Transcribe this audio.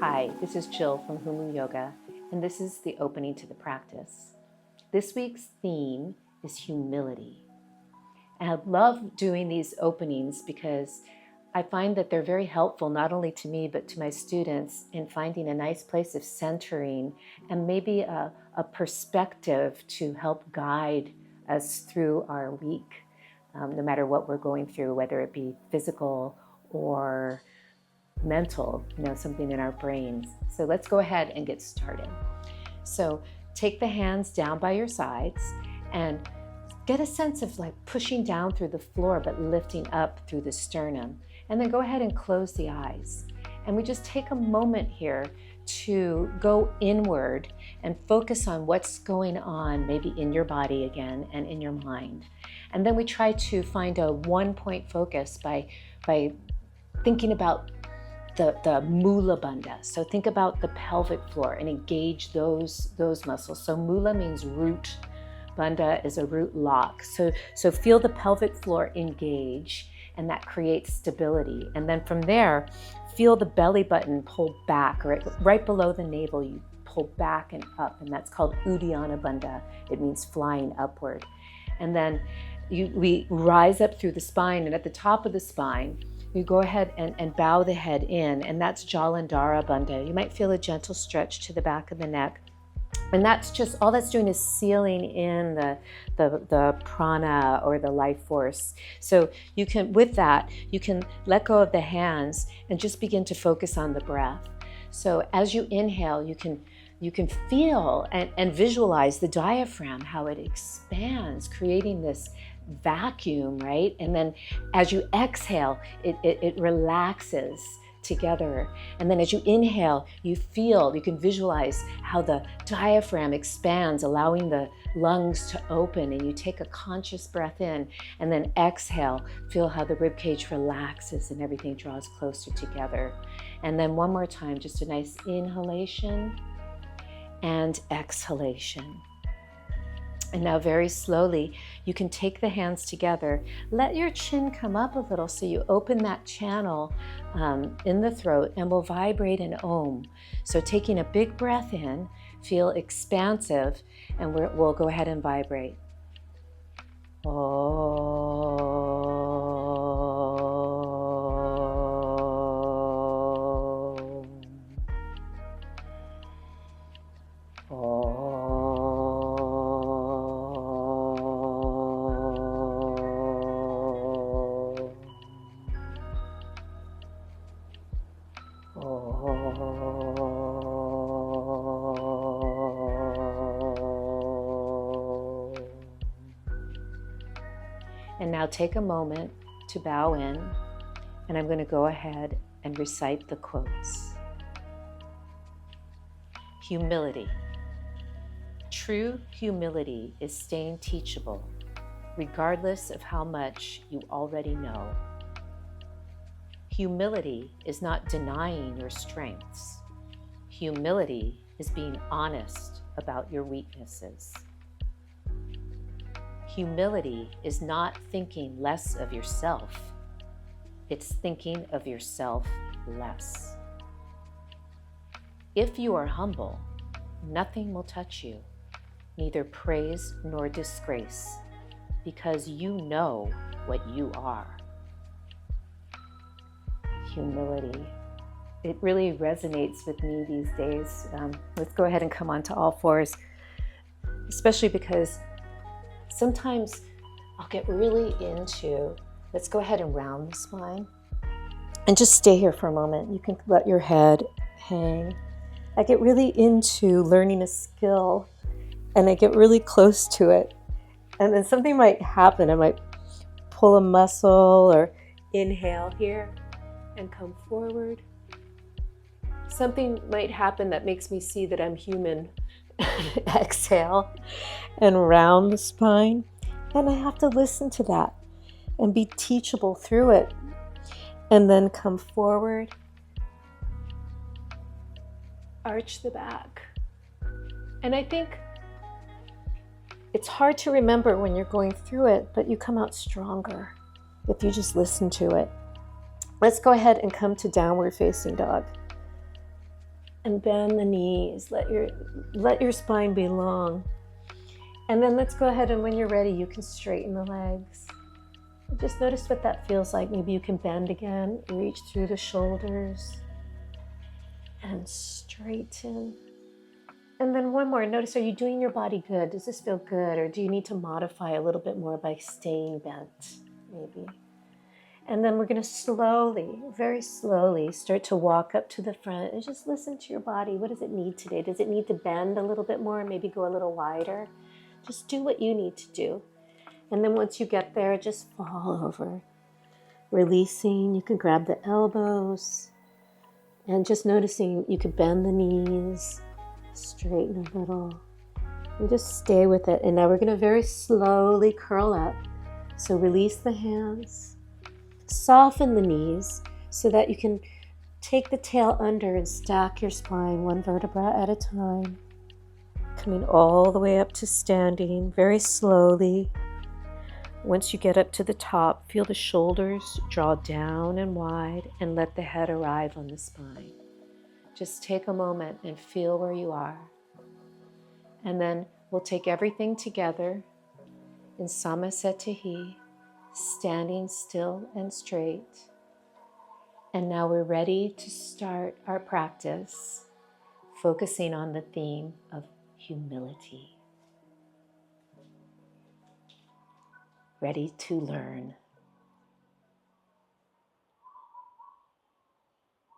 Hi, this is Jill from Humu Yoga, and this is the opening to the practice. This week's theme is humility. And I love doing these openings because I find that they're very helpful, not only to me, but to my students in finding a nice place of centering and maybe a perspective to help guide us through our week, no matter what we're going through, whether it be physical or mental, something in our brains. So let's go ahead and get started. So take the hands down by your sides and get a sense of like pushing down through the floor, but lifting up through the sternum. And then go ahead and close the eyes. And we just take a moment here to go inward and focus on what's going on, maybe in your body again and in your mind. And then we try to find a one-point focus by thinking about the mula bandha. So think about the pelvic floor and engage those muscles. So mula means root. Bandha is a root lock. So feel the pelvic floor engage, and that creates stability. And then from there, feel the belly button pull back, right below the navel. You pull back and up, and that's called Uddiyana Bandha. It means flying upward. And then we rise up through the spine, and at the top of the spine, you go ahead and bow the head in, and that's Jalandhara Bandha. You might feel a gentle stretch to the back of the neck. And that's just, all that's doing is sealing in the prana or the life force. So you can, with that, you can let go of the hands and just begin to focus on the breath. So as you inhale, you can feel and visualize the diaphragm, how it expands, creating this vacuum, right? And then as you exhale, it relaxes together. And then as you inhale, you can visualize how the diaphragm expands, allowing the lungs to open, and you take a conscious breath in, and then exhale, feel how the ribcage relaxes and everything draws closer together. And then one more time, just a nice inhalation and exhalation. And now very slowly, you can take the hands together. Let your chin come up a little so you open that channel in the throat, and we'll vibrate an Om. So taking a big breath in, feel expansive, and we'll go ahead and vibrate. Om. And now take a moment to bow in, and I'm going to go ahead and recite the quotes. Humility. True humility is staying teachable, regardless of how much you already know. Humility is not denying your strengths. Humility is being honest about your weaknesses. Humility is not thinking less of yourself. It's thinking of yourself less. If you are humble, nothing will touch you, neither praise nor disgrace, because you know what you are. Humility. It really resonates with me these days. Let's go ahead and come onto all fours, especially because sometimes I'll get really into, let's go ahead and round the spine and just stay here for a moment. You can let your head hang. I get really into learning a skill, and I get really close to it. And then something might happen. I might pull a muscle or inhale here and come forward. Something might happen that makes me see that I'm human. Exhale and round the spine. And I have to listen to that and be teachable through it. And then come forward. Arch the back. And I think it's hard to remember when you're going through it, but you come out stronger if you just listen to it. Let's go ahead and come to downward facing dog. And bend the knees. Let your spine be long. And then let's go ahead, and when you're ready, you can straighten the legs. Just notice what that feels like. Maybe you can bend again, reach through the shoulders, and straighten. And then one more. Notice, are you doing your body good? Does this feel good? Or do you need to modify a little bit more by staying bent, maybe? And then we're going to slowly, very slowly, start to walk up to the front and just listen to your body. What does it need today? Does it need to bend a little bit more? Maybe go a little wider? Just do what you need to do. And then once you get there, just fall over. Releasing, you can grab the elbows. And just noticing, you could bend the knees, straighten a little. And just stay with it. And now we're going to very slowly curl up. So release the hands. Soften the knees so that you can take the tail under and stack your spine one vertebra at a time. Coming all the way up to standing very slowly. Once you get up to the top, feel the shoulders draw down and wide and let the head arrive on the spine. Just take a moment and feel where you are. And then we'll take everything together in Samashtii, standing still and straight. And now we're ready to start our practice, focusing on the theme of humility. Ready to learn.